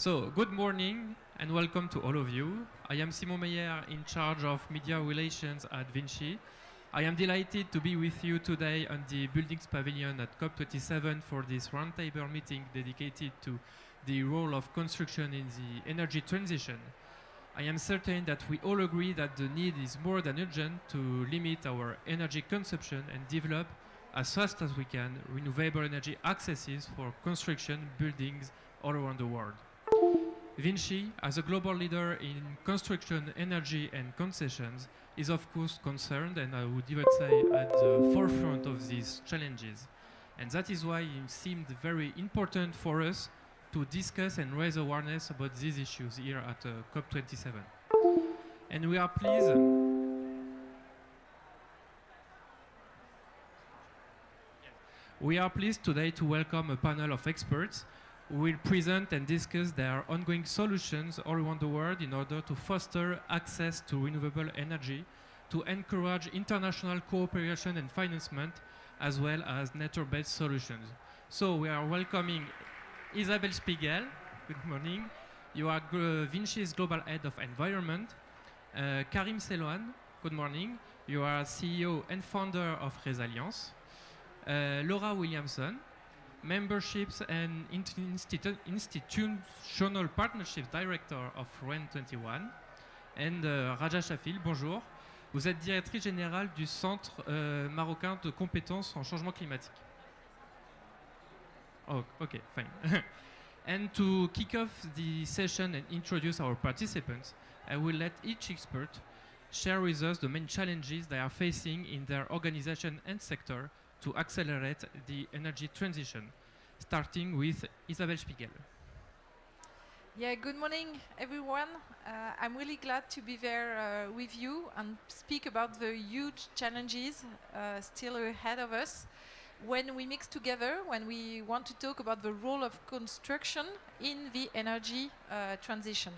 So, good morning and welcome to all of you. I am Simon Meyer, in charge of media relations at Vinci. I am delighted to be with you today on the Buildings Pavilion at COP27 for this roundtable meeting dedicated to the role of construction in the energy transition. I am certain that we all agree that the need is more than urgent to limit our energy consumption and develop as fast as we can renewable energy accesses for construction buildings all around the world. Vinci, as a global leader in construction, energy and concessions, is of course concerned, and I would even say at the forefront of these challenges. And that is why it seemed very important for us to discuss and raise awareness about these issues here at COP27. And we are pleased today to welcome a panel of experts who will present and discuss their ongoing solutions all around the world in order to foster access to renewable energy, to encourage international cooperation and financement, as well as nature-based solutions. So we are welcoming Isabelle Spiegel. Good morning. You are Vinci's Global Head of Environment. Karim Selouan. Good morning. You are CEO and founder of Resilience. Laura Williamson, Memberships and Institutional Partnerships Director of REN21. And Raja Shafil, bonjour. Vous êtes directrice générale du Centre marocain de compétences en changement climatique. Oh, okay, fine. And to kick off the session and introduce our participants, I will let each expert share with us the main challenges they are facing in their organization and sector to accelerate the energy transition, starting with Isabelle Spiegel. Yeah, good morning, everyone. I'm really glad to be there with you and speak about the huge challenges still ahead of us when we mix together, when we want to talk about the role of construction in the energy transition.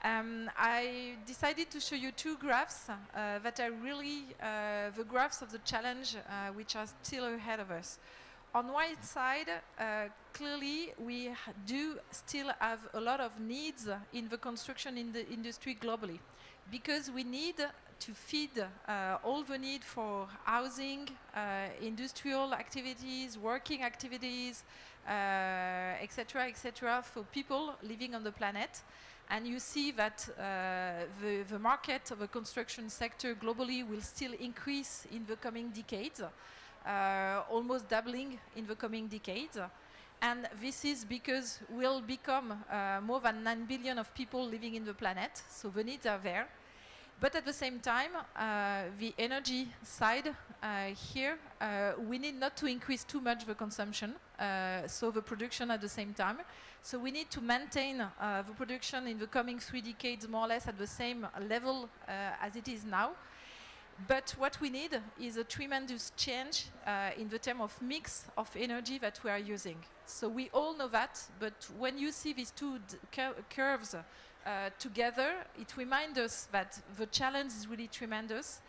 I decided to show you two graphs that are really the graphs of the challenge which are still ahead of us. On one side, clearly we do still have a lot of needs in the construction in the industry globally, because we need to feed all the need for housing, industrial activities, working activities, etc., for people living on the planet. And you see that the market of the construction sector globally will still increase in the coming decades, almost doubling in the coming decades. And this is because we'll become more than 9 billion of people living in the planet, so the needs are there. But at the same time, the energy side here, we need not to increase too much the consumption, so the production at the same time. So we need to maintain the production in the coming 3 decades more or less at the same level as it is now. But what we need is a tremendous change in the term of mix of energy that we are using. So we all know that, but when you see these two curves together, it reminds us that the challenge is really tremendous,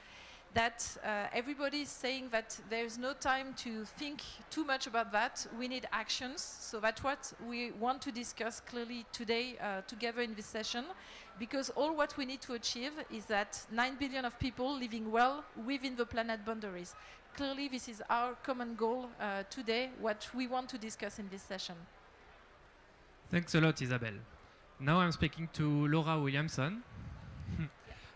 that everybody is saying that there's no time to think too much about that. We need actions. So that's what we want to discuss clearly today together in this session, because all what we need to achieve is that 9 billion of people living well within the planet boundaries. Clearly, this is our common goal today, what we want to discuss in this session. Thanks a lot, Isabelle. Now I'm speaking to Laura Williamson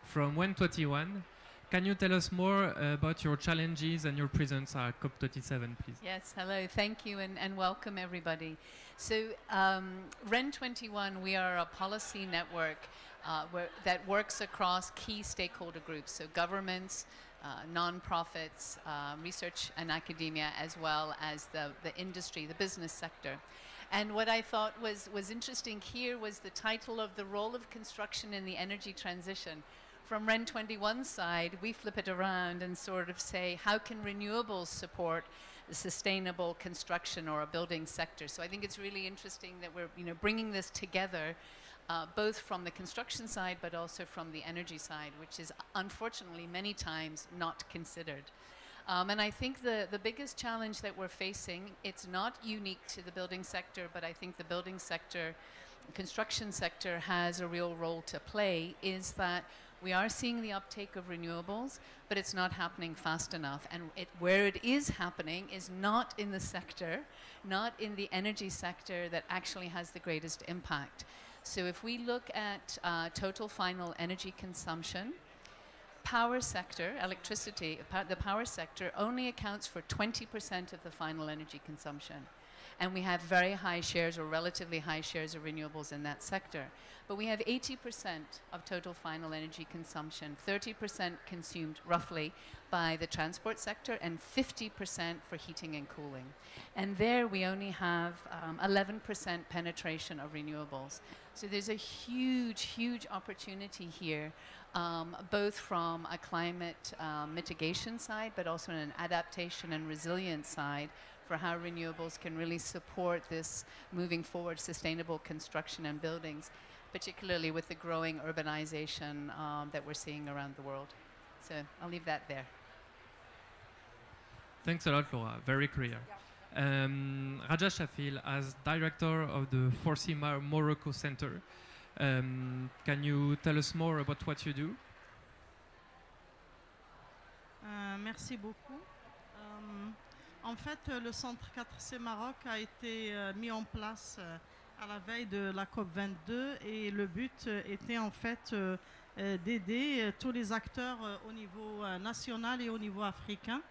from REN21. Can you tell us more about your challenges and your presence at COP27, please? Yes, hello, thank you, and welcome everybody. So REN21, we are a policy network that works across key stakeholder groups, so governments, non-profits, research and academia, as well as the industry, the business sector. And what I thought was interesting here was the title of the role of construction in the energy transition. From REN21's side, we flip it around and sort of say, how can renewables support the sustainable construction or a building sector? So I think it's really interesting that we're bringing this together, both from the construction side, but also from the energy side, which is unfortunately many times not considered. And I think the biggest challenge that we're facing, it's not unique to the building sector, but I think the building sector construction sector has a real role to play is that we are seeing the uptake of renewables, but it's not happening fast enough. And where it is happening is not in the sector, not in the energy sector that actually has the greatest impact. So if we look at total final energy consumption, power sector, electricity, the power sector only accounts for 20% of the final energy consumption. And we have very high shares or relatively high shares of renewables in that sector. But we have 80% of total final energy consumption, 30% consumed roughly by the transport sector and 50% for heating and cooling. And there we only have 11% penetration of renewables. So there's a huge, huge opportunity here, both from a climate mitigation side, but also an adaptation and resilience side for how renewables can really support this moving forward sustainable construction and buildings, particularly with the growing urbanization that we're seeing around the world. So I'll leave that there. Thanks a lot, Laura. Very clear. Raja Shafil, as director of the 4C Morocco Center, can you tell us more about what you do? Merci beaucoup. En fait, le centre 4C Maroc a été mis en place à la veille de la COP22 et le but était en fait d'aider tous les acteurs au niveau national et au niveau africain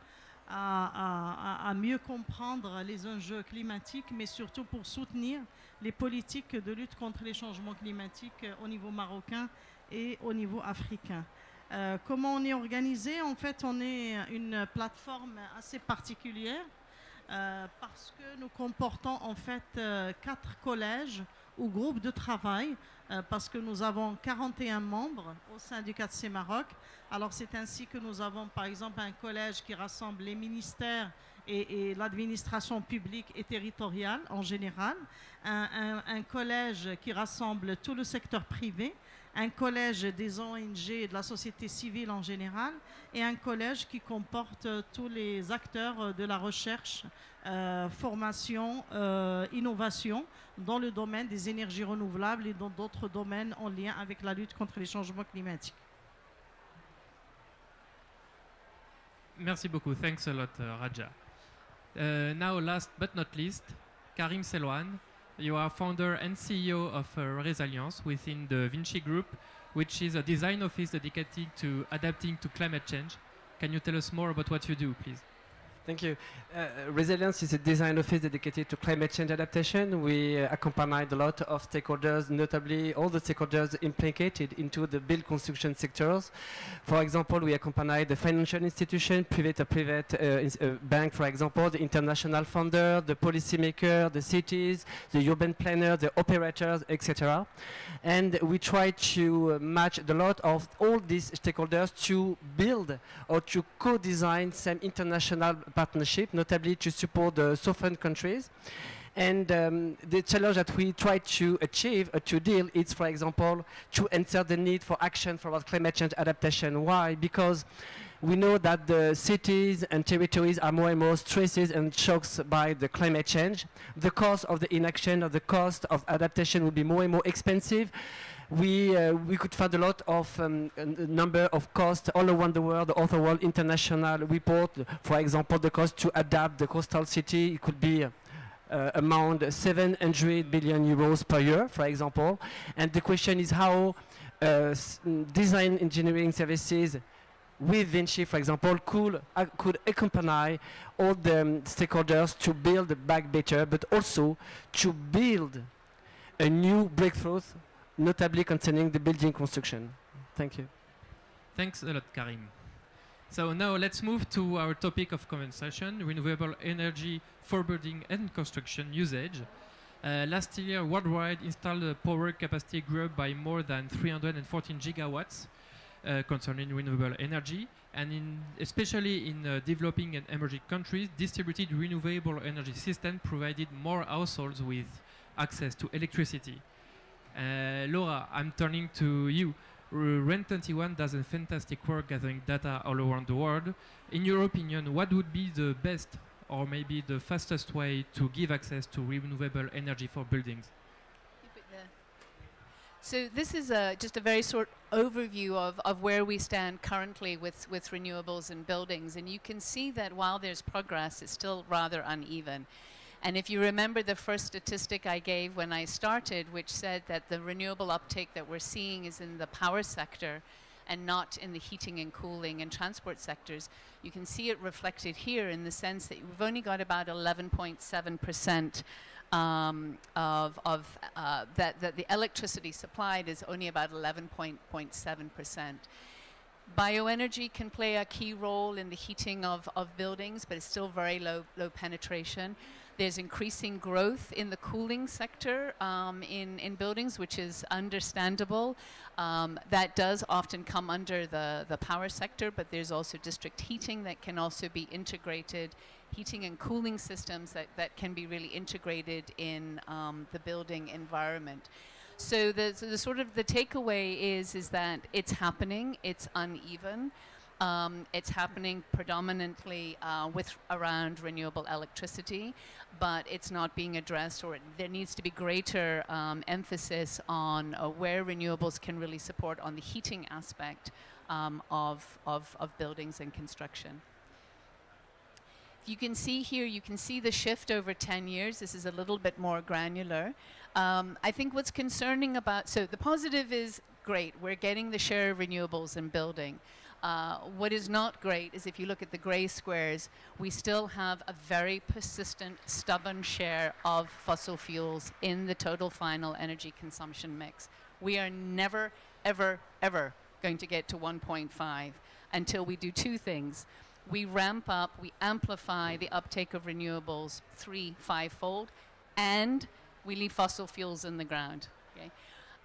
à mieux comprendre les enjeux climatiques, mais surtout pour soutenir les politiques de lutte contre les changements climatiques au niveau marocain et au niveau africain. Comment on est organisé? En fait, on est une plateforme assez particulière parce que nous comportons en fait 4 collèges ou groupes de travail parce que nous avons 41 membres au sein du 4C Maroc. Alors c'est ainsi que nous avons par exemple un collège qui rassemble les ministères et l'administration publique et territoriale en général, un collège qui rassemble tout le secteur privé, un collège des ONG et de la société civile en général et un collège qui comporte tous les acteurs de la recherche, formation, innovation dans le domaine des énergies renouvelables et dans d'autres domaines en lien avec la lutte contre les changements climatiques. Merci beaucoup. Thanks a lot, Raja. Now, last but not least, Karim Selwan. You are founder and CEO of Resilience within the Vinci Group, which is a design office dedicated to adapting to climate change. Can you tell us more about what you do, please? Thank you. Resilience is a design office dedicated to climate change adaptation. We accompanied a lot of stakeholders, notably all the stakeholders implicated into the build construction sectors. For example, we accompanied the financial institution, private bank, for example, the international funder, the policymaker, the cities, the urban planner, the operators, etc. And we try to match a lot of all these stakeholders to build or to co-design some international partnership, notably to support the southern countries. And the challenge that we try to achieve, to deal, is, for example, to answer the need for action for climate change adaptation. Why? Because we know that the cities and territories are more and more stressed and shocked by the climate change. The cost of the inaction, or the cost of adaptation will be more and more expensive. We could find a lot of number of costs all around the world, all the world international report. For example, the cost to adapt the coastal city, it could be around 700 billion euros per year, for example. And the question is how design engineering services with Vinci, for example, could accompany all the stakeholders to build back better, but also to build a new breakthrough, notably concerning the building construction. Thank you. Thanks a lot, Karim. So now let's move to our topic of conversation, renewable energy for building and construction usage. Last year, worldwide installed power capacity grew by more than 314 gigawatts concerning renewable energy, and especially in developing and emerging countries, distributed renewable energy system provided more households with access to electricity. Laura, I'm turning to you. REN21 does a fantastic work gathering data all around the world. In your opinion, what would be the best or maybe the fastest way to give access to renewable energy for buildings? So this is just a very short overview of where we stand currently with renewables and buildings. And you can see that while there's progress, it's still rather uneven. And if you remember the first statistic I gave when I started, which said that the renewable uptake that we're seeing is in the power sector and not in the heating and cooling and transport sectors, you can see it reflected here in the sense that we've only got about 11.7% that the electricity supplied is only about 11.7%. Bioenergy can play a key role in the heating of buildings, but it's still very low penetration. There's increasing growth in the cooling sector in buildings, which is understandable. That does often come under the power sector, but there's also district heating that can also be integrated, heating and cooling systems that can be really integrated in the building environment. So the sort of the takeaway is that it's happening, it's uneven. It's happening predominantly with around renewable electricity, but it's not being addressed, or there needs to be greater emphasis on where renewables can really support on the heating aspect of buildings and construction. You can see here, you can see the shift over 10 years. This is a little bit more granular. I think what's concerning about, so the positive is great, we're getting the share of renewables in building. What is not great is if you look at the gray squares, we still have a very persistent, stubborn share of fossil fuels in the total final energy consumption mix. We are never, ever, ever going to get to 1.5 until we do two things. We ramp up, we amplify the uptake of renewables 3-5-fold, and we leave fossil fuels in the ground. Okay?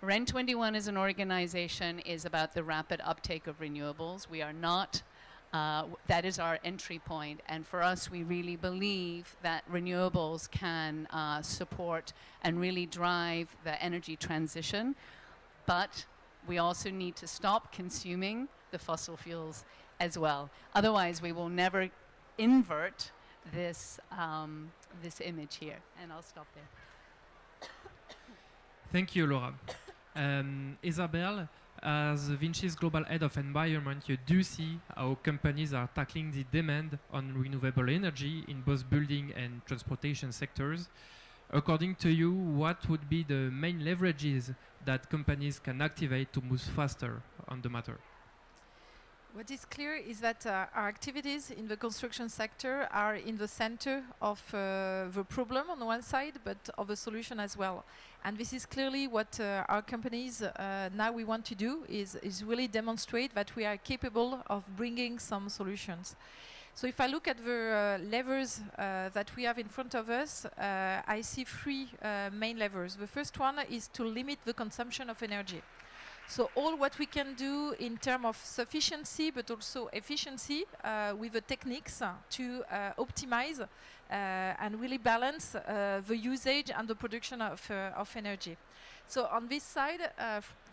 REN21 as an organization is about the rapid uptake of renewables. We are not, that is our entry point. And for us, we really believe that renewables can support and really drive the energy transition. But we also need to stop consuming the fossil fuels as well. Otherwise, we will never invert this, this image here. And I'll stop there. Thank you, Laura. Isabel, as Vinci's Global Head of Environment, you do see how companies are tackling the demand on renewable energy in both building and transportation sectors. According to you, what would be the main leverages that companies can activate to move faster on the matter? What is clear is that our activities in the construction sector are in the center of the problem on one side, but of the solution as well. And this is clearly what our companies now we want to do, is really demonstrate that we are capable of bringing some solutions. So if I look at the levers that we have in front of us, I see three main levers. The first one is to limit the consumption of energy. So all what we can do in terms of sufficiency, but also efficiency with the techniques to optimize and really balance the usage and the production of energy. So on this side,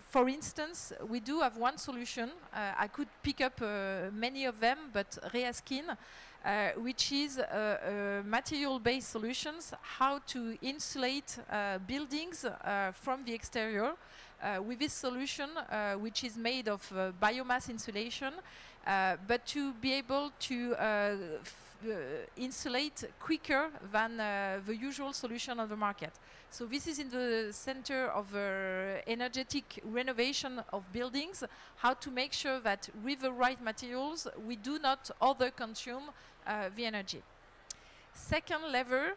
for instance, we do have one solution. I could pick up many of them, but Reaskin, which is material-based solutions, how to insulate buildings from the exterior. With this solution, which is made of biomass insulation, but to be able to insulate quicker than the usual solution on the market. So this is in the center of energetic renovation of buildings, how to make sure that with the right materials, we do not over-consume the energy. Second lever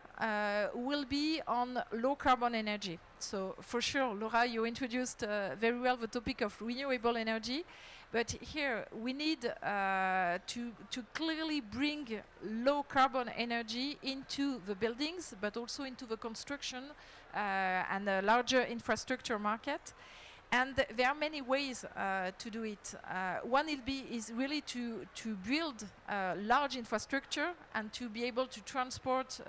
will be on low carbon energy. So for sure, Laura, you introduced very well the topic of renewable energy, but here we need to clearly bring low carbon energy into the buildings, but also into the construction and a larger infrastructure market. And there are many ways to do it. One is really to build large infrastructure and to be able to transport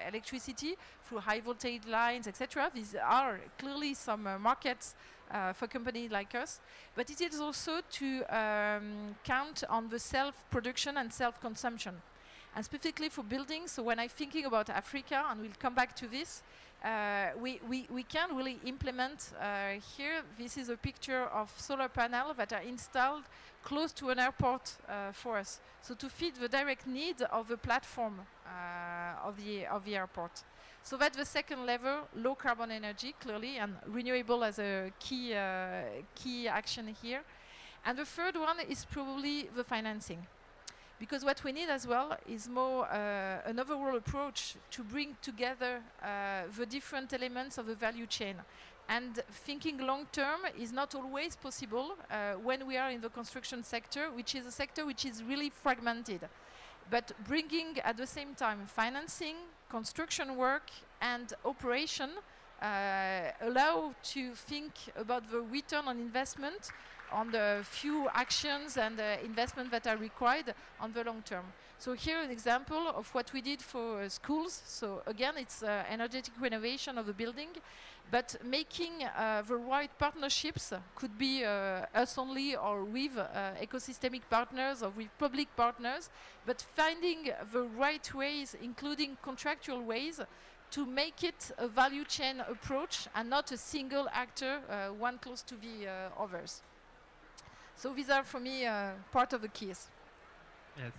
electricity through high voltage lines, etc. These are clearly some markets for companies like us. But it is also to count on the self-production and self-consumption. And specifically for buildings, so when I'm thinking about Africa, and we'll come back to this, we can really implement here. This is a picture of solar panels that are installed close to an airport for us, so to fit the direct need of the platform of the airport. So that's the second level, low carbon energy, clearly, and renewable as a key action here. And the third one is probably the financing. Because what we need as well is more an overall approach to bring together the different elements of the value chain. And thinking long term is not always possible when we are in the construction sector, which is a sector which is really fragmented. But bringing at the same time financing, construction work and operation allow to think about the return on investment on the few actions and investment that are required on the long term. So here an example of what we did for schools. So again, it's energetic renovation of the building, but making the right partnerships could be us only or with ecosystemic partners or with public partners, but finding the right ways, including contractual ways, to make it a value chain approach and not a single actor, one close to the others. So these are, for me, part of the keys. Yes.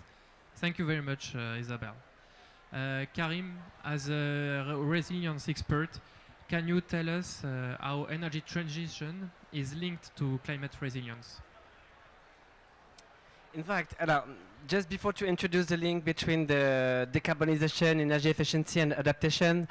Thank you very much, Isabelle. Karim, as a resilience expert, can you tell us how energy transition is linked to climate resilience? In fact, just before to introduce the link between the decarbonization, energy efficiency and adaptation,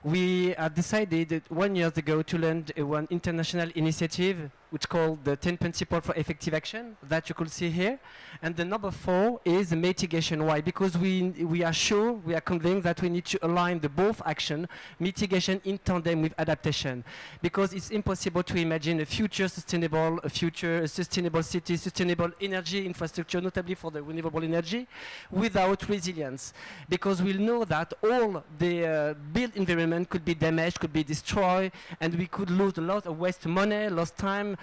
we decided 1 year ago to launch one international initiative which called the 10 Principles for Effective Action that you could see here. And the number 4 is mitigation. Why? Because we are sure, we are convinced that we need to align the both action, mitigation in tandem with adaptation. Because it's impossible to imagine a future sustainable city, sustainable energy infrastructure, notably for the renewable energy, without resilience. Because we know that all the built environment could be damaged, could be destroyed, and we could lose a lot of waste money, lost time,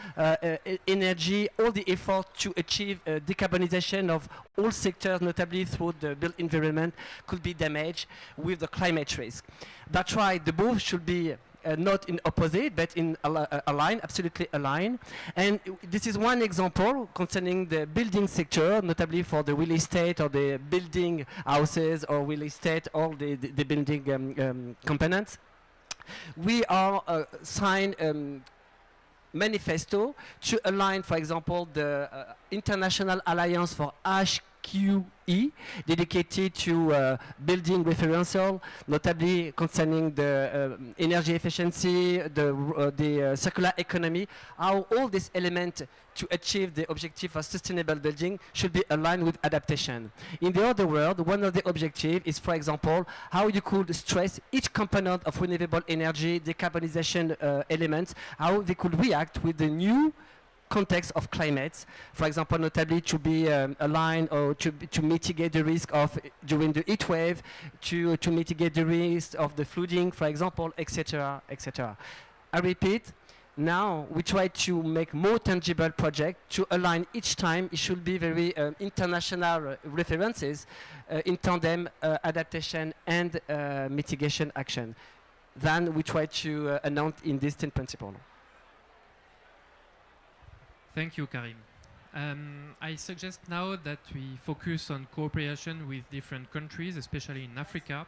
energy, all the effort to achieve decarbonization of all sectors, notably through the built environment, could be damaged with the climate risk. That's why the both should be not in opposite, but in aligned, absolutely aligned. And this is one example concerning the building sector, notably for the real estate or the building houses or real estate, all the building components. We are signed manifesto to align, for example, the International Alliance for HQE, dedicated to building referential, notably concerning the energy efficiency, the circular economy, how all these elements to achieve the objective of sustainable building should be aligned with adaptation. In the other world, one of the objectives is, for example, how you could stress each component of renewable energy, decarbonization elements, how they could react with the new context of climate, for example, notably to be aligned or to mitigate the risk of during the heat wave, to mitigate the risk of the flooding, for example, etc., etc. I repeat, now we try to make more tangible projects to align each time. It should be very international references in tandem adaptation and mitigation action. Then we try to announce in these 10 principles. Thank you, Karim. I suggest now that we focus on cooperation with different countries, especially in Africa.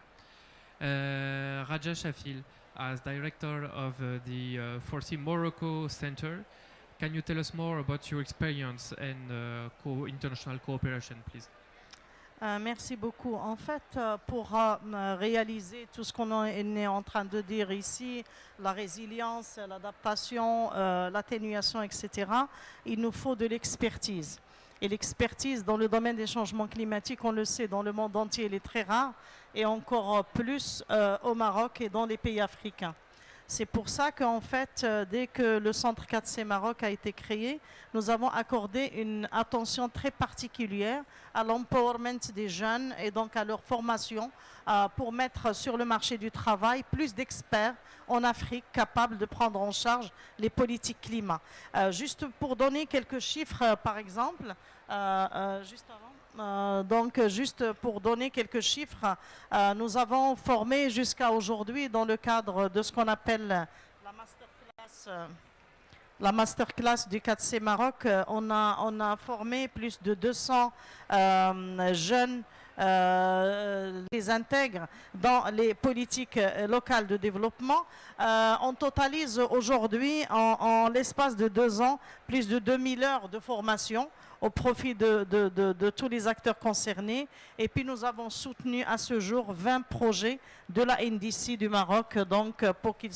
Raja Shafil, as director of the Foresee Morocco Center, can you tell us more about your experience and international cooperation, please? Merci beaucoup. En fait, pour réaliser tout ce qu'on est en train de dire ici, la résilience, l'adaptation, l'atténuation, etc., il nous faut de l'expertise. Et l'expertise dans le domaine des changements climatiques, on le sait, dans le monde entier, elle est très rare, et encore plus au Maroc et dans les pays africains. C'est pour ça qu'en fait, dès que le Centre 4C Maroc a été créé, nous avons accordé une attention très particulière à l'empowerment des jeunes et donc à leur formation pour mettre sur le marché du travail plus d'experts en Afrique capables de prendre en charge les politiques climat. Juste pour donner quelques chiffres, par exemple, juste avant. Donc, juste pour donner quelques chiffres, nous avons formé jusqu'à aujourd'hui, dans le cadre de ce qu'on appelle la masterclass du 4C Maroc, on a formé plus de 200 jeunes, les intègre dans les politiques locales de développement. On totalise aujourd'hui, en l'espace de 2 ans, plus de 2000 heures de formation au profit de tous les acteurs concernés. Et puis nous avons soutenu à ce jour 20 projets de la NDC du Maroc, donc pour qu'ils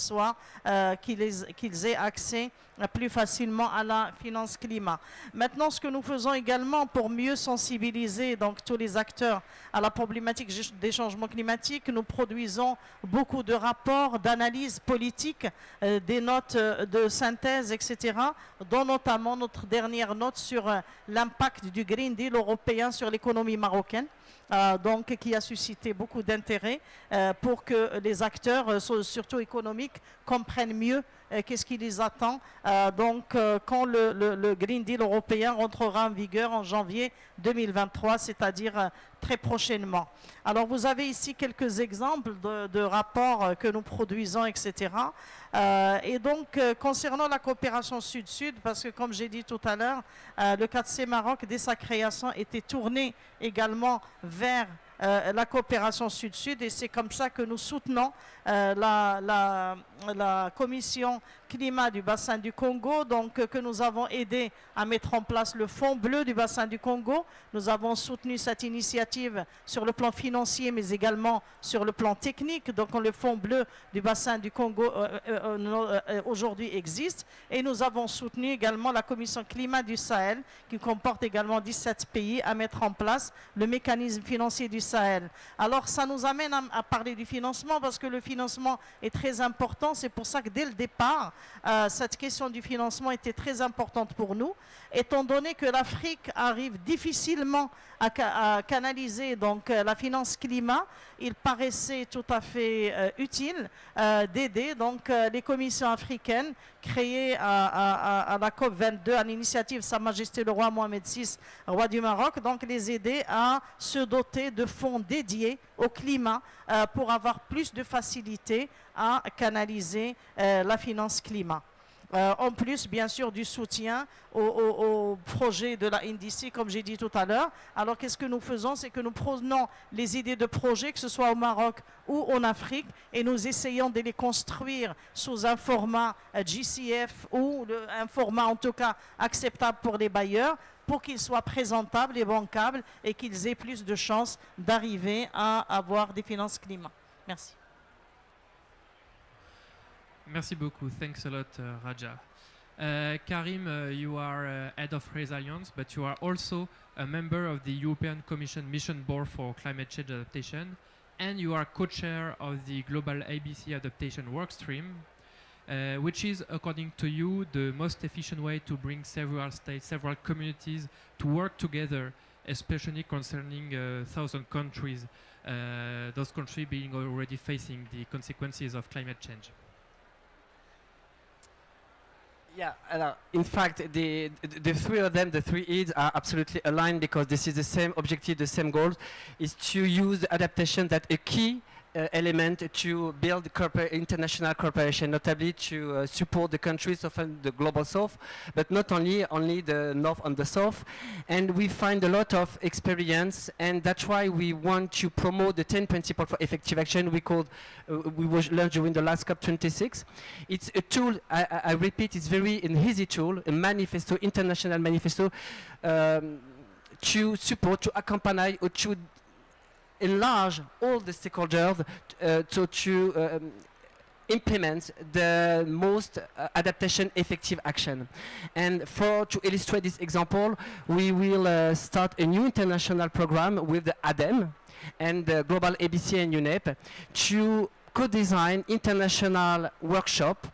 aient accès plus facilement à la finance climat. Maintenant, ce que nous faisons également pour mieux sensibiliser donc tous les acteurs à la problématique des changements climatiques, nous produisons beaucoup de rapports, d'analyses politiques, des notes de synthèse, etc., dont notamment notre dernière note sur l'impact du Green Deal européen sur l'économie marocaine. Donc, qui a suscité beaucoup d'intérêt pour que les acteurs, surtout économiques, comprennent mieux qu'est-ce qui les attend. Quand le Green Deal européen rentrera en vigueur en janvier 2023, c'est-à-dire très prochainement. Alors, vous avez ici quelques exemples de rapports que nous produisons, etc. Et donc, concernant la coopération Sud-Sud, parce que comme j'ai dit tout à l'heure, le 4C Maroc, dès sa création, était tourné également vers la coopération Sud-Sud, et c'est comme ça que nous soutenons la commission climat du bassin du Congo, donc que nous avons aidé à mettre en place le fonds bleu du bassin du Congo. Nous avons soutenu cette initiative sur le plan financier, mais également sur le plan technique. Donc le fonds bleu du bassin du Congo aujourd'hui existe, et nous avons soutenu également la commission climat du Sahel, qui comporte également 17 pays, à mettre en place le mécanisme financier du Sahel. Alors ça nous amène à parler du financement, parce que le financement est très important. C'est pour ça que dès le départ, cette question du financement était très importante pour nous, étant donné que l'Afrique arrive difficilement à canaliser donc la finance climat. Il paraissait tout à fait utile d'aider donc les commissions africaines créées à la COP27 à l'initiative Sa Majesté le roi Mohamed VI, roi du Maroc, donc les aider à se doter de fonds dédiés au climat pour avoir plus de facilité à canaliser la finance climat. En plus, bien sûr, du soutien au projet de la NDC, comme j'ai dit tout à l'heure. Alors, qu'est-ce que nous faisons? C'est que nous prenons les idées de projets, que ce soit au Maroc ou en Afrique, et nous essayons de les construire sous un format GCF ou un format, en tout cas, acceptable pour les bailleurs, pour qu'ils soient présentables et bancables, et qu'ils aient plus de chances d'arriver à avoir des finances climat. Merci. Merci beaucoup. Thanks a lot, Raja. Karim, you are head of resilience, but you are also a member of the European Commission Mission Board for Climate Change Adaptation, and you are co-chair of the Global ABC Adaptation Workstream, which is, according to you, the most efficient way to bring several states, several communities to work together, especially concerning 1,000 countries, those countries being already facing the consequences of climate change. Yeah, in fact, the three of them, the three EADs, are absolutely aligned, because this is the same objective, the same goal, is to use adaptation that a key element to build international cooperation, notably to support the countries of the global south, but not only the north and the south. And we find a lot of experience, and that's why we want to promote the 10 principles for effective action we was launched during the last COP26. It's a tool, I repeat, it's an easy tool, a manifesto, international manifesto, to support, to accompany, or to enlarge all the stakeholders to implement the most adaptation effective action. And to illustrate this example, we will start a new international program with the ADEM and the Global ABC and UNEP to co-design international workshop,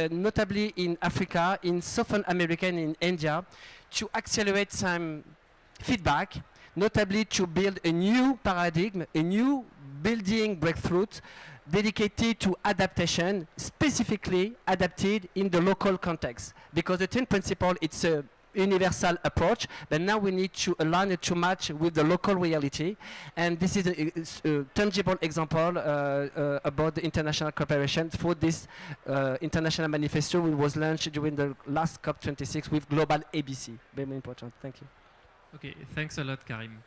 notably in Africa, in Southern America, and in India, to accelerate some feedback, notably to build a new paradigm, a new building breakthrough dedicated to adaptation, specifically adapted in the local context. Because the 10 principle, it's a universal approach, but now we need to align it to match with the local reality. And this is a tangible example about the international cooperation through this international manifesto, which was launched during the last COP26 with Global ABC. Very important. Thank you. Okay, thanks a lot, Karim.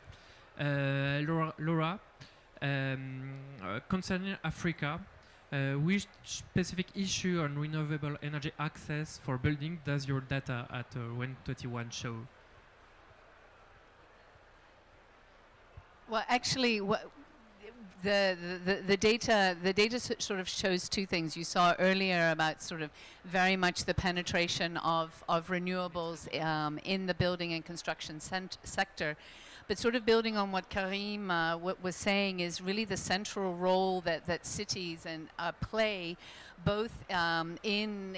Laura, concerning Africa, which specific issue on renewable energy access for building does your data at WEN21 show? Well, actually, the data sort of shows two things. You saw earlier about sort of very much the penetration of renewables in the building and construction sector. But sort of building on what Karim was saying is really the central role that cities play, both in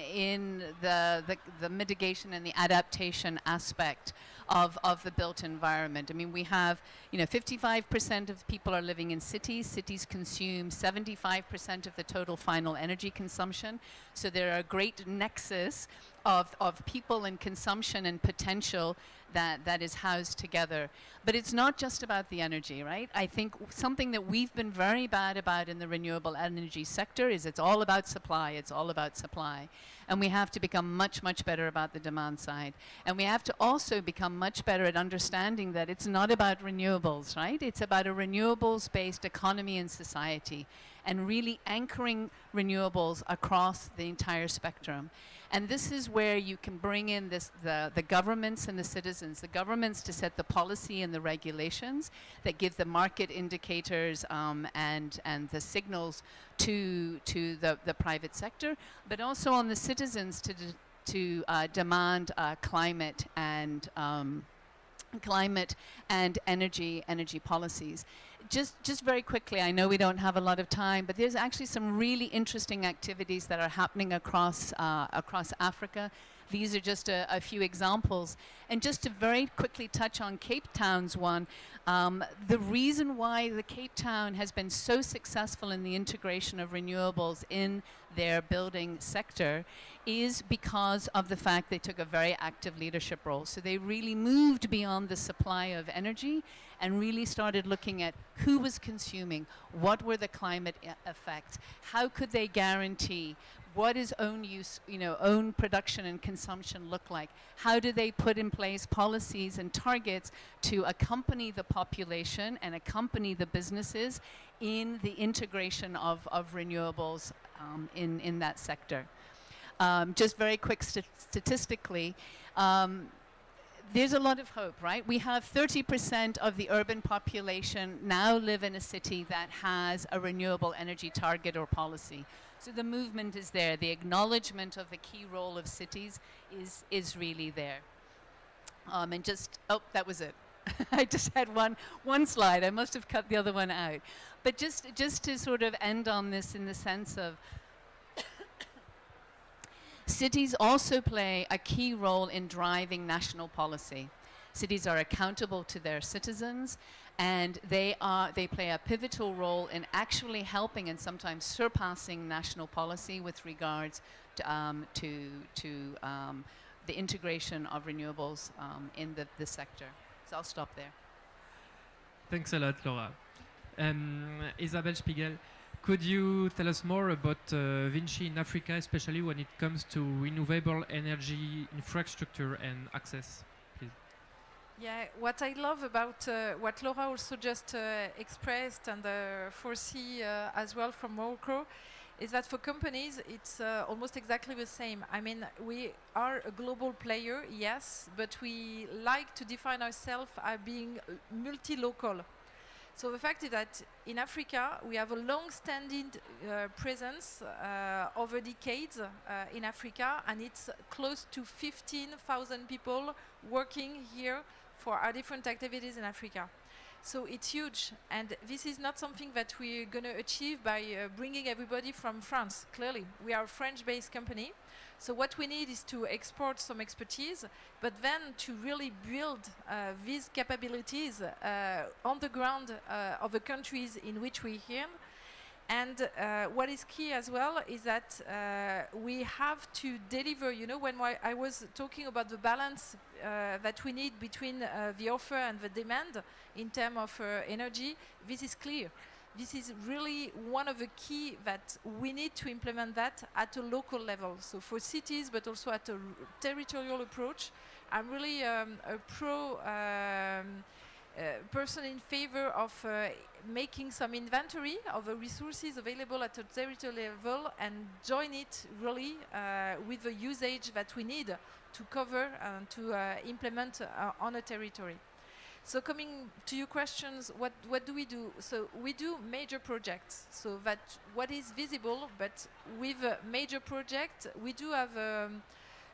the mitigation and the adaptation aspect of the built environment. I mean, we have, 55% of people are living in cities. Cities consume 75% of the total final energy consumption. So there are a great nexus of people and consumption and potential that is housed together. But it's not just about the energy, right? I think something that we've been very bad about in the renewable energy sector is it's all about supply. It's all about supply. And we have to become much, much better about the demand side. And we have to also become much better at understanding that it's not about renewables, right? It's about a renewables-based economy and society, and really anchoring renewables across the entire spectrum. And this is where you can bring in the governments and the citizens. The governments to set the policy and the regulations that give the market indicators and the signals to the private sector, but also on the citizens to demand climate and energy policies. Just very quickly, I know we don't have a lot of time, but there's actually some really interesting activities that are happening across Africa. These are just a few examples. And just to very quickly touch on Cape Town's one, the reason why the Cape Town has been so successful in the integration of renewables in their building sector is because of the fact they took a very active leadership role. So they really moved beyond the supply of energy and really started looking at who was consuming, what were the climate effects, how could they guarantee, what is own use, own production and consumption look like? How do they put in place policies and targets to accompany the population and accompany the businesses in the integration of renewables in that sector? Just very quick statistically, there's a lot of hope, right? We have 30% of the urban population now live in a city that has a renewable energy target or policy. So the movement is there. The acknowledgement of the key role of cities is really there. And just, that was it. I just had one slide. I must have cut the other one out. But just to sort of end on this in the sense of cities also play a key role in driving national policy. Cities are accountable to their citizens, and they play a pivotal role in actually helping and sometimes surpassing national policy with regards to the integration of renewables in the sector. So I'll stop there. Thanks a lot, Laura. Isabelle Spiegel, could you tell us more about Vinci in Africa, especially when it comes to renewable energy infrastructure and access, please? Yeah, what I love about what Laura also just expressed and foresee as well from Morocco is that for companies it's almost exactly the same. I mean, we are a global player, yes, but we like to define ourselves as being multi-local. So the fact is that in Africa we have a long-standing presence over decades in Africa, and it's close to 15,000 people working here for our different activities in Africa. So it's huge, and this is not something that we're going to achieve by bringing everybody from France. Clearly, we are a French-based company, so what we need is to export some expertise, but then to really build these capabilities on the ground of the countries in which we're here. And what is key as well is that we have to deliver, you know, when I was talking about the balance that we need between the offer and the demand in terms of energy, this is clear. This is really one of the key that we need to implement that at a local level. So for cities, but also at a territorial approach, I'm really a person in favor of making some inventory of the resources available at a territorial level and join it really with the usage that we need to cover and to implement on a territory. So coming to your questions, what do we do? So we do major projects, so that what is visible, but with a major project, we do have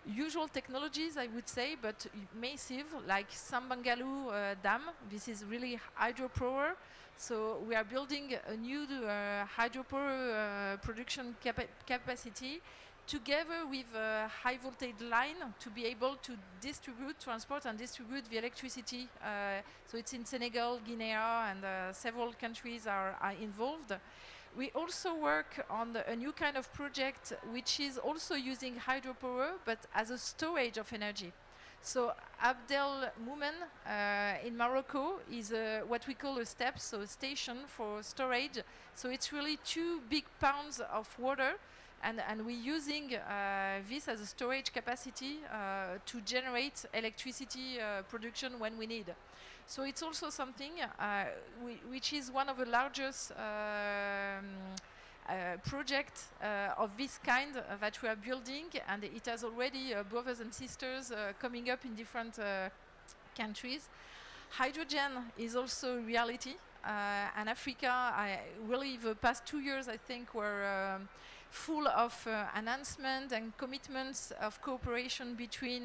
usual technologies, I would say, but massive, like Sambangalu Dam. This is really hydropower. So we are building a new hydropower production capacity together with a high voltage line to be able to transport and distribute the electricity. So it's in Senegal, Guinea, and several countries are involved. We also work on a new kind of project which is also using hydropower but as a storage of energy. So Abdel Moumen in Morocco is what we call a STEP, so a station for storage. So it's really 2 big pounds of water, and we're using this as a storage capacity to generate electricity production when we need. So it's also something which is one of the largest projects of this kind that we are building, and it has already brothers and sisters coming up in different countries. Hydrogen is also a reality, and Africa, really the past 2 years, I think, were full of announcements and commitments of cooperation between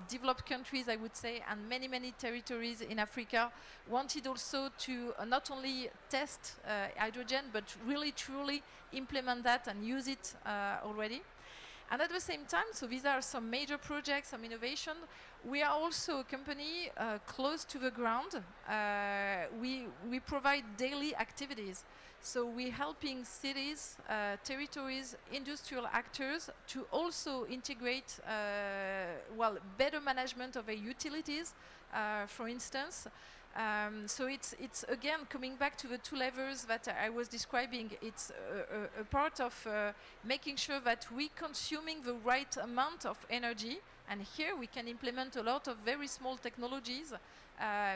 developed countries, I would say, and many territories in Africa wanted also to not only test hydrogen, but really truly implement that and use it already. And at the same time, so these are some major projects, some innovation. We are also a company close to the ground. We provide daily activities. So we're helping cities, territories, industrial actors to also integrate better management of their utilities, for instance. So it's again coming back to the 2 levels that I was describing. It's a part of making sure that we're consuming the right amount of energy, and here we can implement a lot of very small technologies,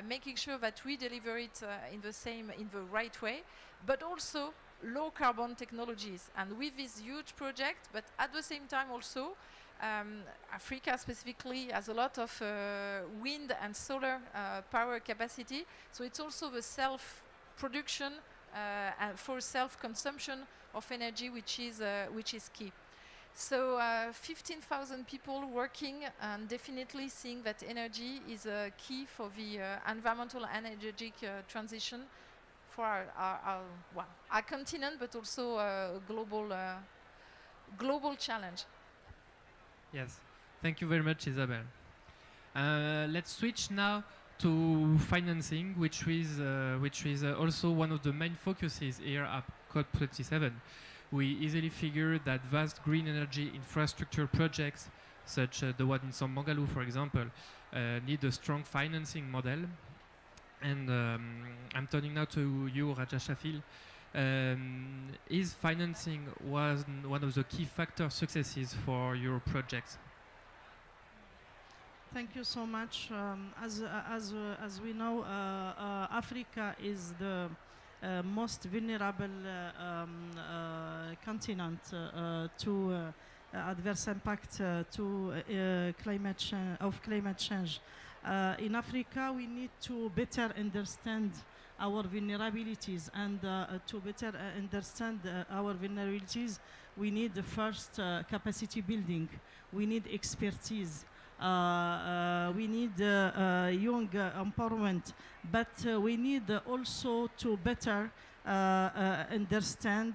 making sure that we deliver it in the right way, but also low carbon technologies. And with this huge project, but at the same time also, Africa specifically has a lot of wind and solar power capacity, so it's also the self-production and for self-consumption of energy which is key. So 15,000 people working, and definitely seeing that energy is key for the environmental and energetic transition for our continent, but also a global challenge. Yes, thank you very much, Isabel. Let's switch now to financing, which is also one of the main focuses here at COP27. We easily figure that vast green energy infrastructure projects, such the one in Sambangalu, for example, need a strong financing model. And I'm turning now to you, Raja Shafil. Is financing one of the key factor successes for your projects? Thank you so much. As we know, Africa is the most vulnerable continent to adverse impact to climate change. In Africa, we need to better understand our vulnerabilities, and to better understand our vulnerabilities, we need the first capacity building. We need expertise. We need young empowerment, but we need also to better understand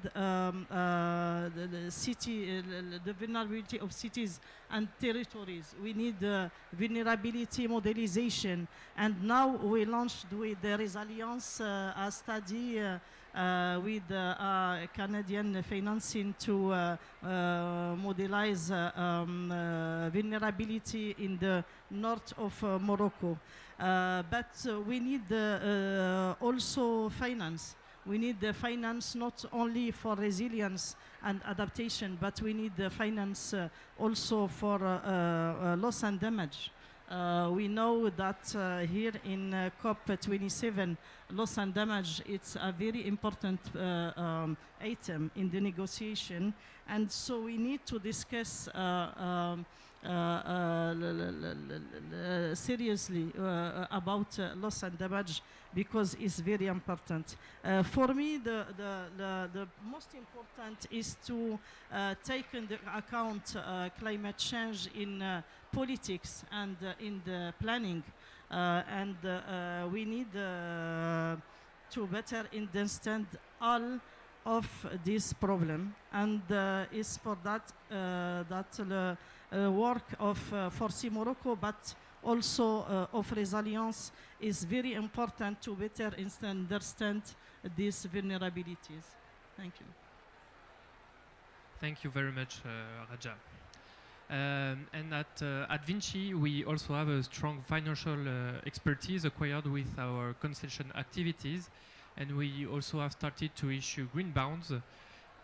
the vulnerability of cities and territories. We need vulnerability modelization, and now we launched with the resilience study with Canadian financing to modelize vulnerability in the north of Morocco. But we need also finance. We need the finance not only for resilience and adaptation, but we need the finance also for loss and damage. We know that here in COP27, loss and damage, it's a very important item in the negotiation. And so we need to discuss seriously about loss and damage, because it's very important. For me, the most important is to take into account climate change in politics and in the planning. And we need to better understand all of this problem. And it's for that that the work of Forci Morocco, but also of resilience, is very important to better understand these vulnerabilities. Thank you. Thank you very much, Raja. And at Vinci, we also have a strong financial expertise acquired with our concession activities, and we also have started to issue green bonds.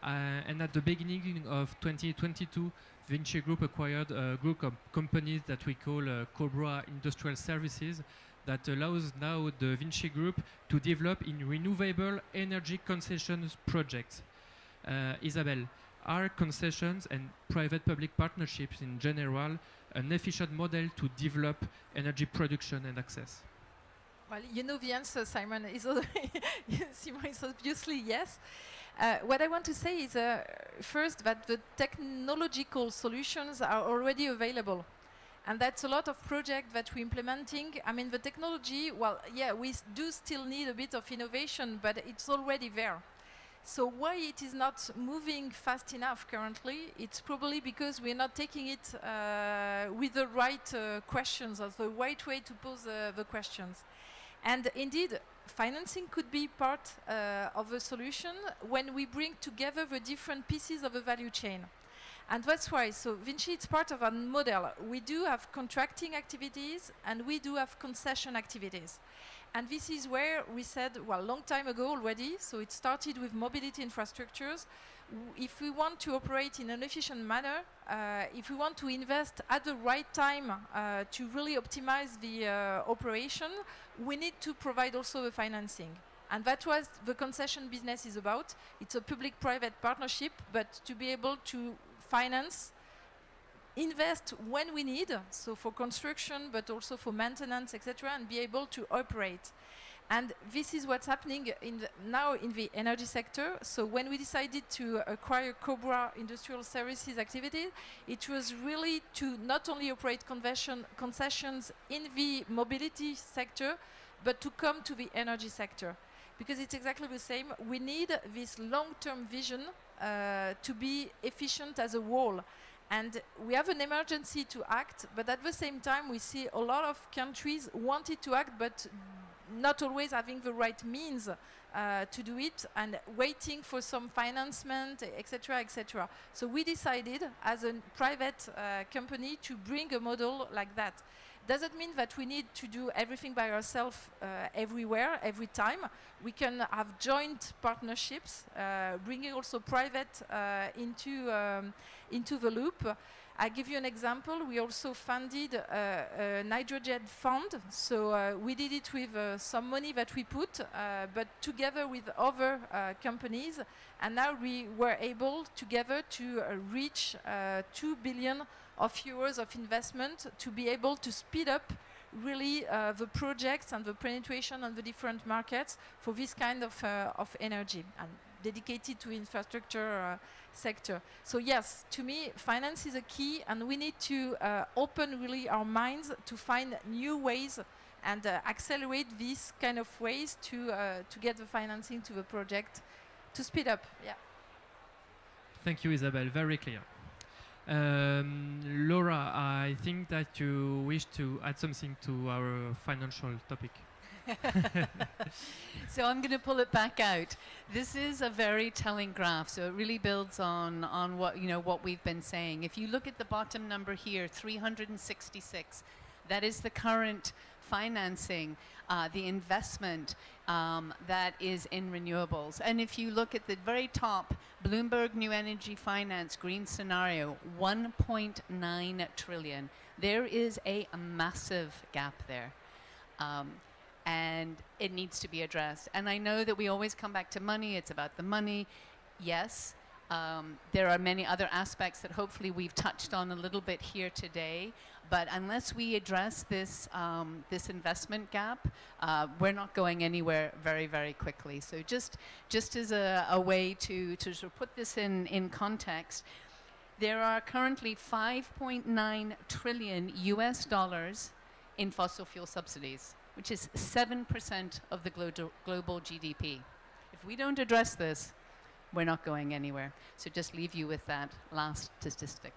And at the beginning of 2022, Vinci Group acquired a group of companies that we call Cobra Industrial Services, that allows now the Vinci Group to develop in renewable energy concessions projects. Isabelle, are concessions and private-public partnerships in general an efficient model to develop energy production and access? Well, you know the answer, Simon. Simon is obviously yes. What I want to say is first that the technological solutions are already available. And that's a lot of projects that we're implementing. I mean, the technology, well, yeah, we do still need a bit of innovation, but it's already there. So why it is not moving fast enough currently, it's probably because we're not taking it with the right questions, or the right way to pose the questions. And indeed, financing could be part of a solution when we bring together the different pieces of the value chain. And that's why, so Vinci, it's part of our model. We do have contracting activities and we do have concession activities. And this is where we said, well, long time ago already, so it started with mobility infrastructures. If we want to operate in an efficient manner, if we want to invest at the right time to really optimize the operation, we need to provide also the financing. And that's what the concession business is about. It's a public-private partnership, but to be able to finance, invest when we need, so for construction, but also for maintenance, etc., and be able to operate. And this is what's happening now in the energy sector. So when we decided to acquire Cobra Industrial Services activity, it was really to not only operate concessions in the mobility sector, but to come to the energy sector. Because it's exactly the same. We need this long-term vision to be efficient as a whole. And we have an emergency to act, but at the same time, we see a lot of countries wanted to act, but not always having the right means to do it, and waiting for some financement, etc., etc. So we decided, as a private company, to bring a model like that. Doesn't mean that we need to do everything by ourselves everywhere, every time. We can have joint partnerships, bringing also private into the loop. I give you an example. We also funded a nitrogen fund. So we did it with some money that we put, but together with other companies. And now we were able together to reach 2 billion euros of investment to be able to speed up really the projects and the penetration on the different markets for this kind of energy, and dedicated to infrastructure sector. So yes, to me, finance is a key, and we need to open really our minds to find new ways and accelerate these kind of ways to get the financing to the project to speed up. Yeah. Thank you, Isabelle. Very clear. Laura, I think that you wish to add something to our financial topic. So I'm going to pull it back out. This is a very telling graph, so it really builds on what what we've been saying. If you look at the bottom number here, 366, that is the current financing, the investment that is in renewables. And if you look at the very top, Bloomberg New Energy Finance Green Scenario, 1.9 trillion. There is a massive gap there. And it needs to be addressed. And I know that we always come back to money, it's about the money. Yes, there are many other aspects that hopefully we've touched on a little bit here today, but unless we address this, this investment gap, we're not going anywhere very, very quickly. So just as a way to sort of put this in context, there are currently 5.9 trillion US dollars in fossil fuel subsidies, which is 7% of the global GDP. If we don't address this, we're not going anywhere. So just leave you with that last statistic.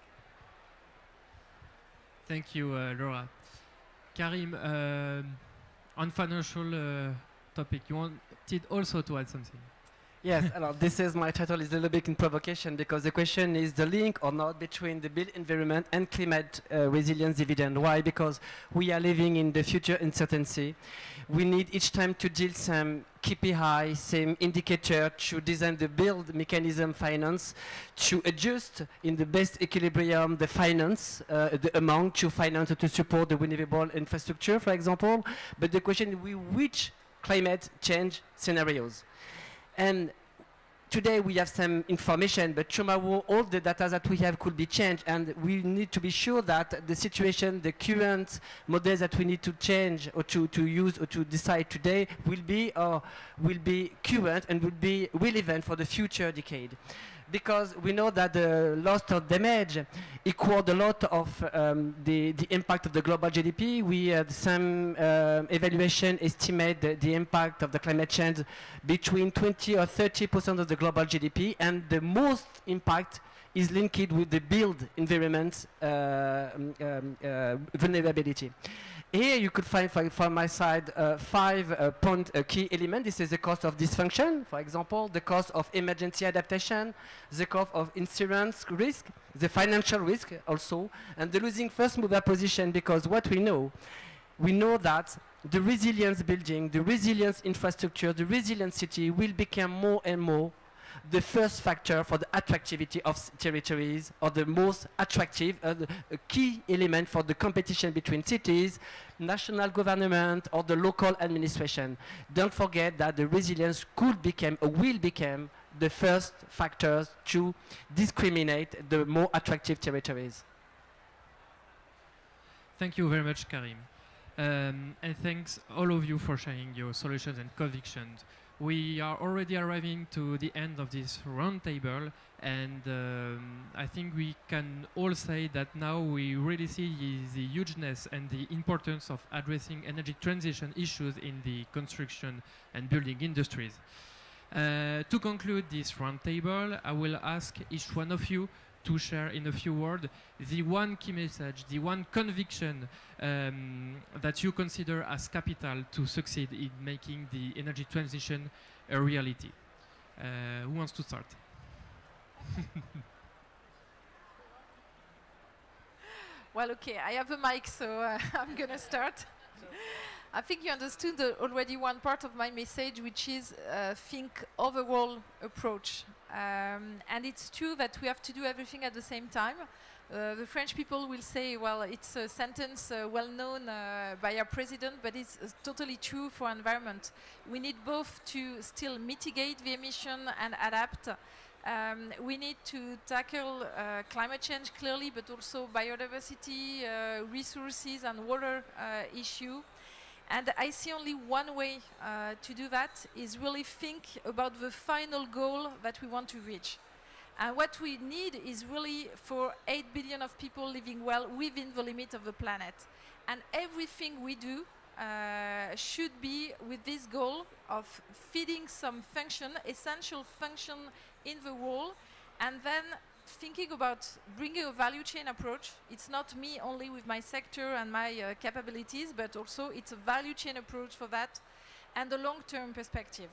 Thank you, Laura. Karim, on financial topic, you wanted also to add something. Yes, this is my title is a little bit in provocation because the question is the link or not between the built environment and climate resilience dividend. Why? Because we are living in the future uncertainty. We need each time to deal some KPI, same indicator to design the build mechanism finance to adjust in the best equilibrium the finance, the amount to finance to support the renewable infrastructure, for example. But the question is which climate change scenarios? And today we have some information, but tomorrow all the data that we have could be changed, and we need to be sure that the situation, the current models that we need to change or to use or to decide today will be current and will be relevant for the future decade. Because we know that the loss or damage equaled a lot of the impact of the global GDP. We had some evaluation estimate the impact of the climate change between 20 or 30% of the global GDP, and the most impact is linked with the built environment vulnerability. Here you could find from my side 5 key elements. This is the cost of dysfunction, for example, the cost of emergency adaptation, the cost of insurance risk, the financial risk also, and the losing first mover position, because what we know that the resilience building, the resilience infrastructure, the resilient city will become more and more the first factor for the attractivity of territories, or the most attractive, a key element for the competition between cities, national government, or the local administration. Don't forget that the resilience could become, or will become, the first factors to discriminate the more attractive territories. Thank you very much, Karim. And thanks all of you for sharing your solutions and convictions. We are already arriving to the end of this roundtable, and I think we can all say that now we really see the hugeness and the importance of addressing energy transition issues in the construction and building industries. To conclude this roundtable, I will ask each one of you to share in a few words the one key message, the one conviction that you consider as capital to succeed in making the energy transition a reality. Who wants to start? Well, okay, I have a mic, so I'm going to start. I think you understood already one part of my message, which is think overall approach. And it's true that we have to do everything at the same time. The French people will say, well, it's a sentence well known by our president, but it's totally true for environment. We need both to still mitigate the emission and adapt. We need to tackle climate change clearly, but also biodiversity, resources and water issue. And I see only one way to do that is really think about the final goal that we want to reach. And what we need is really for 8 billion of people living well within the limit of the planet. And everything we do should be with this goal of feeding some function, essential function in the world, and then thinking about bringing a value chain approach. It's not me only with my sector and my capabilities, but also it's a value chain approach for that. and the long-term perspective.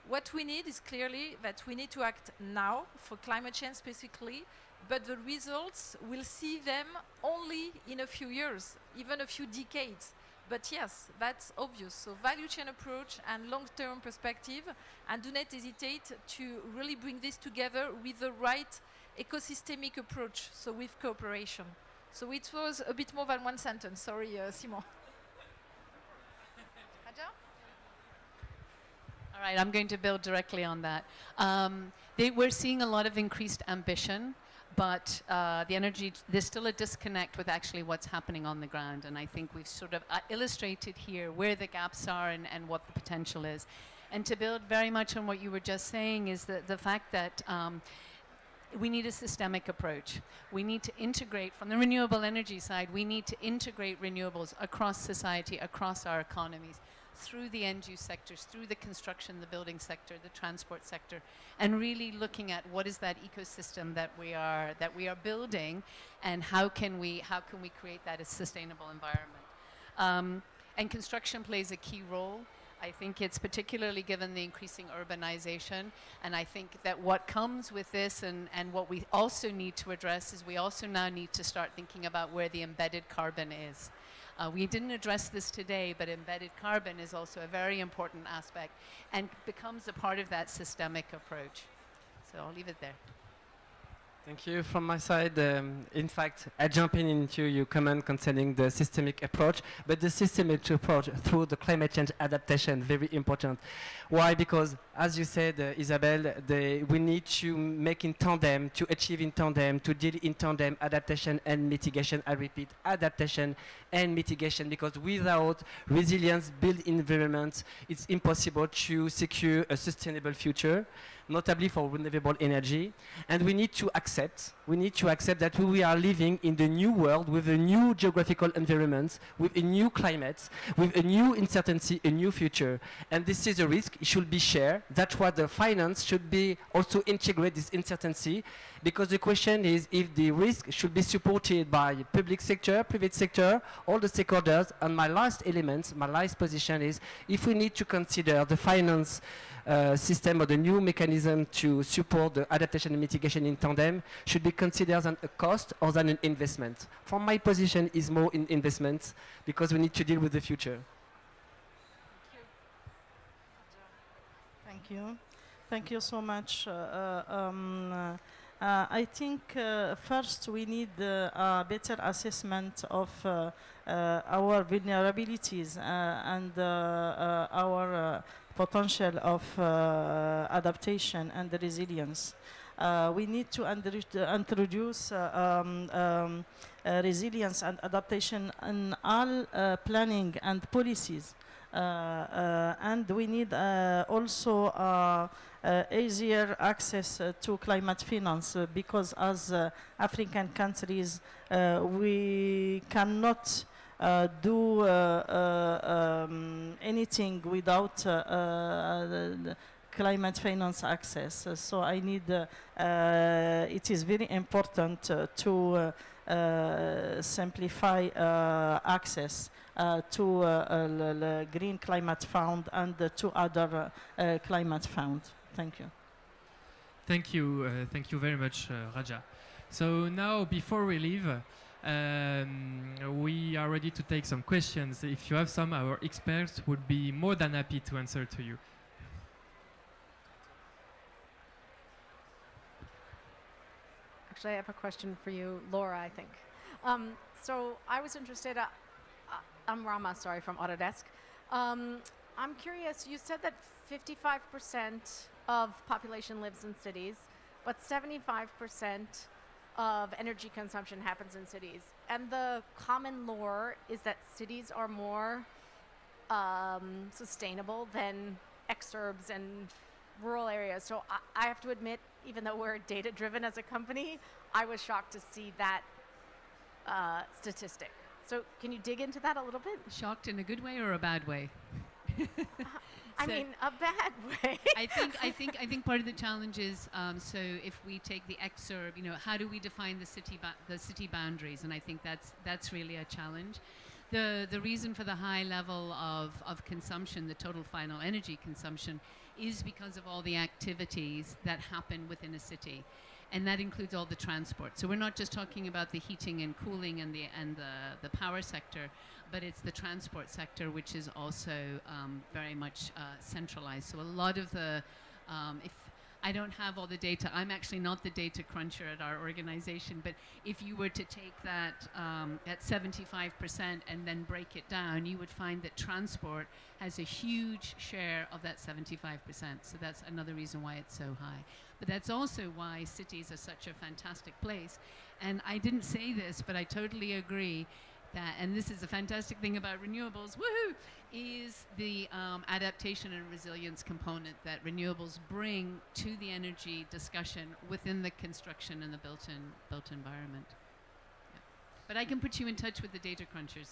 What we need is clearly that we need to act now for climate change specifically, but the results, we'll see them only in a few years, even a few decades. But yes, that's obvious. So value chain approach and long-term perspective, and do not hesitate to really bring this together with the right ecosystemic approach, so with cooperation. So it was a bit more than one sentence. Sorry, Simon. All right, I'm going to build directly on that. We're seeing a lot of increased ambition, but there's still a disconnect with actually what's happening on the ground. And I think we've sort of illustrated here where the gaps are and what the potential is. And to build very much on what you were just saying is the fact that we need a systemic approach. We need to integrate, from the renewable energy side, we need to integrate renewables across society, across our economies, through the end-use sectors, through the construction, the building sector, the transport sector, and really looking at what is that ecosystem that we are building, and how can we create that as sustainable environment. And construction plays a key role. I think it's particularly given the increasing urbanization, and I think that what comes with this and what we also need to address is we also now need to start thinking about where the embedded carbon is. We didn't address this today, but embedded carbon is also a very important aspect and becomes a part of that systemic approach. So I'll leave it there. Thank you. From my side, in fact, I jump into your comment concerning the systemic approach, but the systemic approach through the climate change adaptation, very important. Why? Because, as you said, Isabelle, we need to make in tandem, to achieve in tandem, to deal in tandem adaptation and mitigation. I repeat, adaptation and mitigation, because without resilience built environments, it's impossible to secure a sustainable future, notably for renewable energy. And we need to accept that we are living in the new world with a new geographical environment, with a new climate, with a new uncertainty, a new future. And this is a risk, it should be shared. That's why the finance should be also integrate this uncertainty, because the question is if the risk should be supported by public sector, private sector, all the stakeholders. And my last position is if we need to consider the finance system or the new mechanism to support the adaptation and mitigation in tandem should be considered as a cost or than an investment. From my position is more in investment, because we need to deal with the future. Thank you. Thank you so much. I think first we need a better assessment of our vulnerabilities and our potential of adaptation and resilience. We need to introduce resilience and adaptation in all planning and policies. And we need also easier access to climate finance, because as African countries we cannot do anything without climate finance access. So I need, it is very important to simplify access to the Green Climate Fund and to other climate funds. Thank you. Thank you very much, Raja. So now, before we leave, we are ready to take some questions. If you have some, our experts would be more than happy to answer to you. Actually, I have a question for you, Laura, I think. So I was interested, I'm Rama, sorry, from Autodesk. I'm curious, you said that 55% of population lives in cities, but 75% of energy consumption happens in cities. And the common lore is that cities are more sustainable than exurbs and rural areas. So I have to admit, even though we're data-driven as a company, I was shocked to see that statistic. So can you dig into that a little bit? Shocked in a good way or a bad way? I mean, a bad way. I think part of the challenge is so if we take the exurb, how do we define the city boundaries? And I think that's really a challenge. the reason for the high level of consumption, the total final energy consumption, is because of all the activities that happen within a city. And that includes all the transport. So we're not just talking about the heating and cooling and the power sector, but it's the transport sector, which is also very much centralized. So a lot of the, if I don't have all the data, I'm actually not the data cruncher at our organization, but if you were to take that at 75% and then break it down, you would find that transport has a huge share of that 75%. So that's another reason why it's so high. But that's also why cities are such a fantastic place. And I didn't say this, but I totally agree that, and this is a fantastic thing about renewables, woohoo, is the adaptation and resilience component that renewables bring to the energy discussion within the construction and the built environment. Yeah. But I can put you in touch with the data crunchers.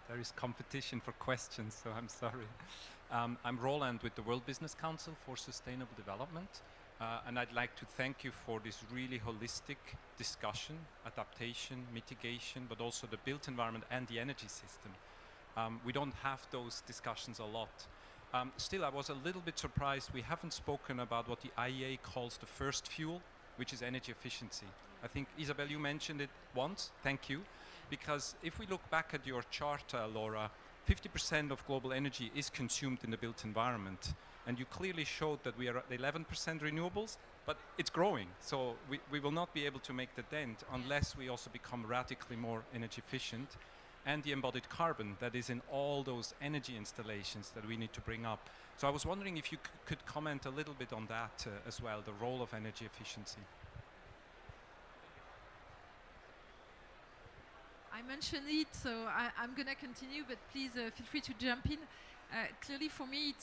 There is competition for questions, so I'm sorry. I'm Roland with the World Business Council for Sustainable Development, and I'd like to thank you for this really holistic discussion, adaptation, mitigation, but also the built environment and the energy system. We don't have those discussions a lot. Still, I was a little bit surprised we haven't spoken about what the IEA calls the first fuel, which is energy efficiency. I think, Isabel, you mentioned it once, thank you, because if we look back at your chart, Laura, 50% of global energy is consumed in the built environment. And you clearly showed that we are at 11% renewables, but it's growing. So we will not be able to make the dent unless we also become radically more energy efficient. And the embodied carbon that is in all those energy installations that we need to bring up. So I was wondering if you could comment a little bit on that as well, the role of energy efficiency. I mentioned it, so I'm going to continue, but please feel free to jump in. Clearly, for me,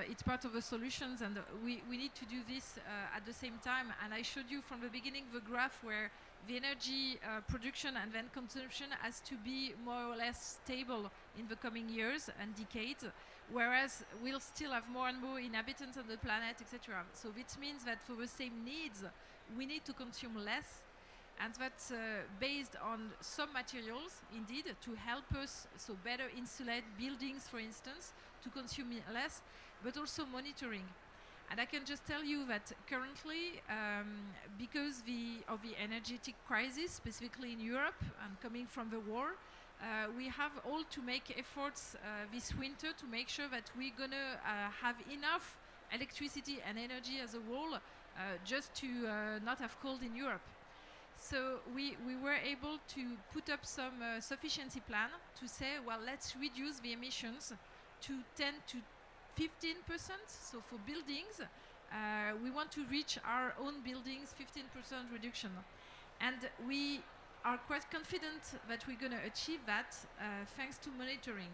it's part of the solutions, and we need to do this at the same time. And I showed you from the beginning the graph where the energy production and then consumption has to be more or less stable in the coming years and decades, whereas we'll still have more and more inhabitants on the planet, etc. So this means that for the same needs, we need to consume less. And that's based on some materials, indeed, to help us so better insulate buildings, for instance, to consume less, but also monitoring. And I can just tell you that currently, because of the energetic crisis, specifically in Europe and coming from the war, we have all to make efforts this winter to make sure that we're going to have enough electricity and energy as a whole just to not have cold in Europe. So we were able to put up some sufficiency plan to say, well, let's reduce the emissions to 10 to 15%. So for buildings, we want to reach our own buildings 15% reduction. And we are quite confident that we're going to achieve that thanks to monitoring.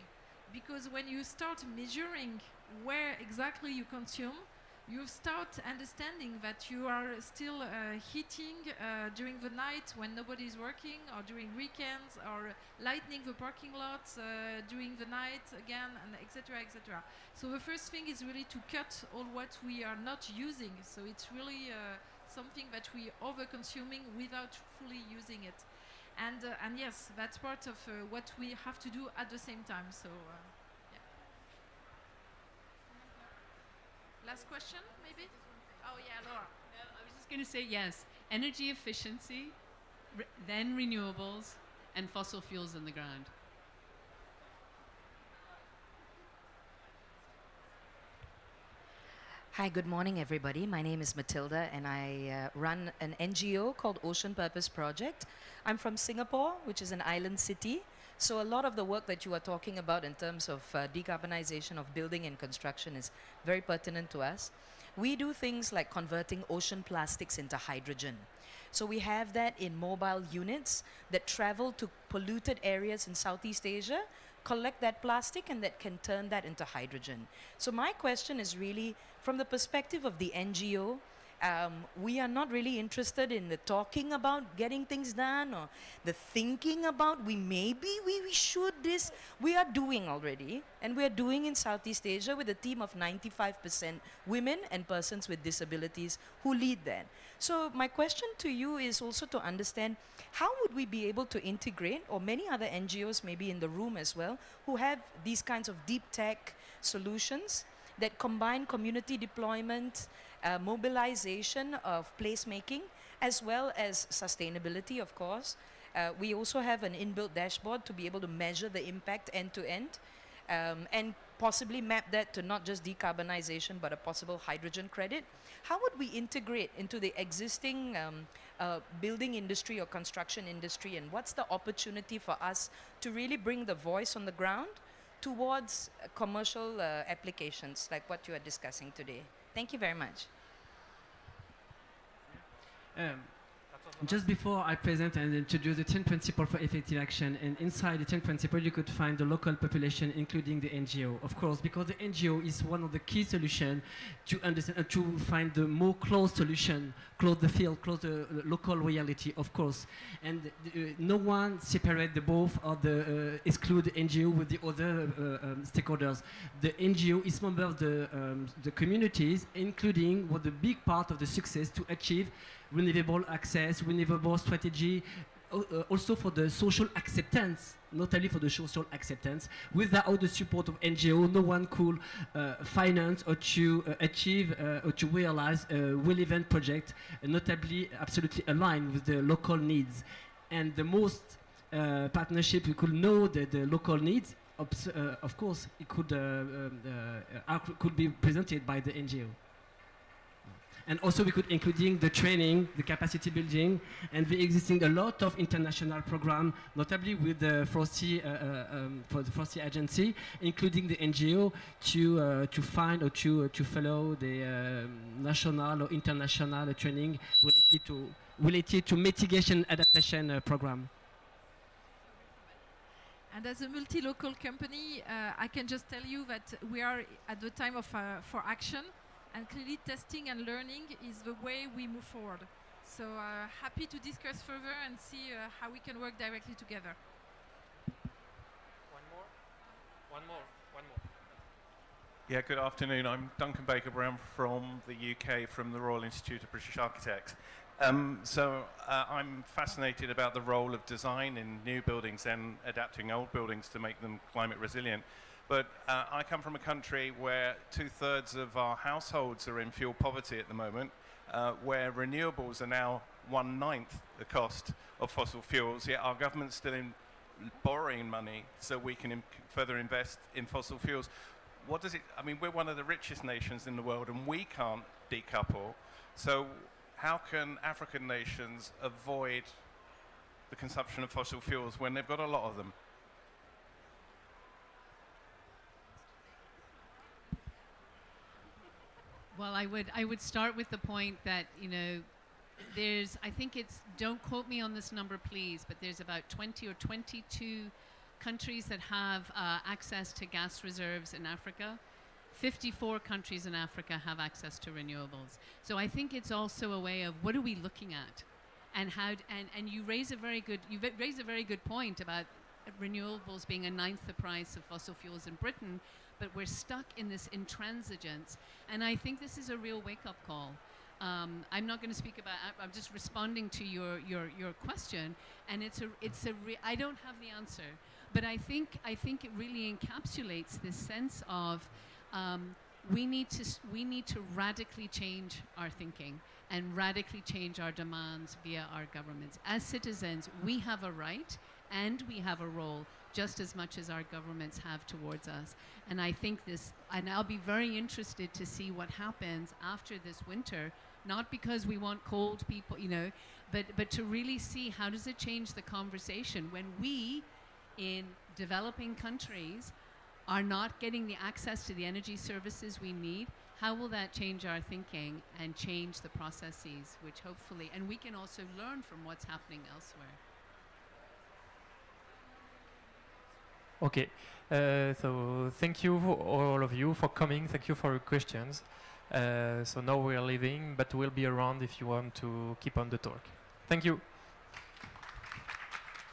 Because when you start measuring where exactly you consume, you start understanding that you are still heating during the night when nobody is working, or during weekends, or lightening the parking lots during the night again, and etc., etc. So the first thing is really to cut all what we are not using. So it's really something that we over-consuming without fully using it. And yes, that's part of what we have to do at the same time. So. Last question, maybe? Oh, yeah, Laura. No, I was just going to say yes. Energy efficiency, then renewables, and fossil fuels in the ground. Hi, good morning, everybody. My name is Matilda, and I run an NGO called Ocean Purpose Project. I'm from Singapore, which is an island city. So a lot of the work that you are talking about in terms of decarbonization of building and construction is very pertinent to us. We do things like converting ocean plastics into hydrogen. So we have that in mobile units that travel to polluted areas in Southeast Asia, collect that plastic, and that can turn that into hydrogen. So my question is really from the perspective of the NGO, we are not really interested in the talking about getting things done or the thinking about we should this. We are doing already, and we are doing in Southeast Asia with a team of 95% women and persons with disabilities who lead that. So my question to you is also to understand how would we be able to integrate, or many other NGOs maybe in the room as well, who have these kinds of deep tech solutions that combine community deployment, mobilization of placemaking, as well as sustainability, of course. We also have an inbuilt dashboard to be able to measure the impact end to end, and possibly map that to not just decarbonization, but a possible hydrogen credit. How would we integrate into the existing building industry or construction industry, and what's the opportunity for us to really bring the voice on the ground towards commercial applications like what you are discussing today? Thank you very much. Just before I present and introduce the 10 principles for effective action, and inside the 10 principles you could find the local population, including the NGO, of course, because the NGO is one of the key solutions to understand, to find the more close solution, close the field, close the local reality, of course. And no one separate the both or the exclude the NGO with the other stakeholders. The NGO is member of the communities, including what the big part of the success to achieve renewable access, renewable strategy, also for the social acceptance, not only for the social acceptance. Without the support of NGO, no one could finance or to achieve or to realize a relevant project, notably absolutely aligned with the local needs. And the most partnership we could know the local needs, of course, it could be presented by the NGO. And also we could including the training, the capacity building, and the existing a lot of international program, notably with the for the FORCI agency, including the NGO, to find or to follow the national or international training related to mitigation adaptation program. And as a multi-local company, I can just tell you that we are at the time of for action. And clearly testing and learning is the way we move forward. So happy to discuss further and see how we can work directly together. One more. Yeah, good afternoon. I'm Duncan Baker-Brown from the UK, from the Royal Institute of British Architects. I'm fascinated about the role of design in new buildings and adapting old buildings to make them climate resilient. But I come from a country where 2/3 of our households are in fuel poverty at the moment, where renewables are now 1/9 the cost of fossil fuels, yet our government's still borrowing money so we can further invest in fossil fuels. What does it, I mean, we're one of the richest nations in the world and we can't decouple. So how can African nations avoid the consumption of fossil fuels when they've got a lot of them? Well, I would start with the point that, you know, I think it's, don't quote me on this number please, but there's about 20 or 22 countries that have access to gas reserves in Africa. 54 countries in Africa have access to renewables. So I think it's also a way of what are we looking at, and how, and you raise a very good point about renewables being 1/9 the price of fossil fuels in Britain, but we're stuck in this intransigence. And I think this is a real wake-up call. I'm not going to speak about, I'm just responding to your question, and I don't have the answer, but I think it really encapsulates this sense of we need to radically change our thinking and radically change our demands via our governments. As citizens, we have a right and we have a role just as much as our governments have towards us. And I think and I'll be very interested to see what happens after this winter, not because we want cold people, you know, but to really see how does it change the conversation when we, in developing countries, are not getting the access to the energy services we need. How will that change our thinking and change the processes, which hopefully, and we can also learn from what's happening elsewhere. Okay, so thank you all of you for coming. Thank you for your questions. So now we are leaving, but we'll be around if you want to keep on the talk. Thank you.